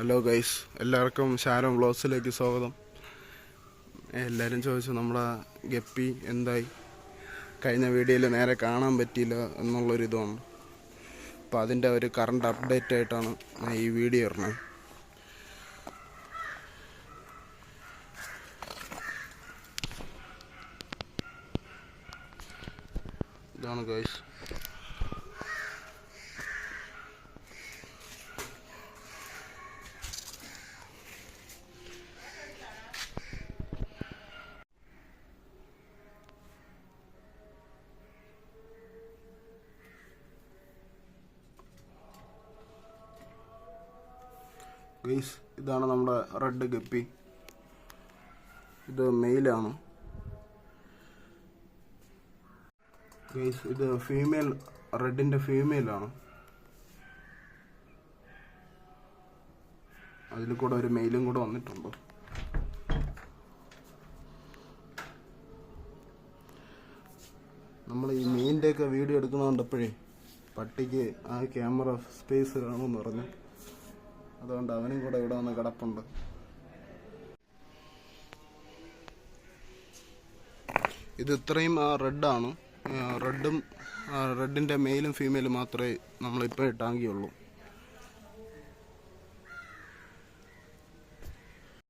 Hello guys, എല്ലാവർക്കും ഷാരോൺ വ്ളോഗ്സിലേക്ക് സ്വാഗതം. എല്ലാവരും ചോദിച്ചു നമ്മുടെ ഗപ്പി എന്തായി, കഴിഞ്ഞ വീഡിയോയിൽ നേരെ കാണാൻ പറ്റിയില്ല എന്നുള്ളൊരിതാണ്. അപ്പോൾ അതിൻ്റെ ഒരു കറണ്ട് അപ്ഡേറ്റ് ആയിട്ടാണ് ഞാൻ ഈ വീഡിയോ ഇടുന്നത്. ഇതാണ് ഗൈസ്. ഗൈസ്, ഇതാണ് നമ്മുടെ റെഡ് ഗപ്പി. ഇത് മെയിലാണ് ഗൈസ്. ഇത് ഫീമെയിൽ, റെഡിൻ്റെ ഫീമെയിലാണ്. അതിൽ കൂടെ ഒരു മെയിലും കൂടെ വന്നിട്ടുണ്ട്. നമ്മൾ ഈ മീനിൻ്റെയൊക്കെ വീഡിയോ എടുക്കുന്നത് കണ്ടപ്പോഴേ പട്ടിക്ക് ആ ക്യാമറ സ്പേസ് കാണുമെന്ന് പറഞ്ഞു. അതുകൊണ്ട് അവനും കൂടെ ഇവിടെ വന്ന് കിടപ്പുണ്ട്. ഇത് ഇത്രയും റെഡാണ്. റെഡിൻ്റെ മെയിലും ഫീമെയിലും മാത്രമേ നമ്മളിപ്പോൾ ഇട്ടാങ്കിയുള്ളൂ.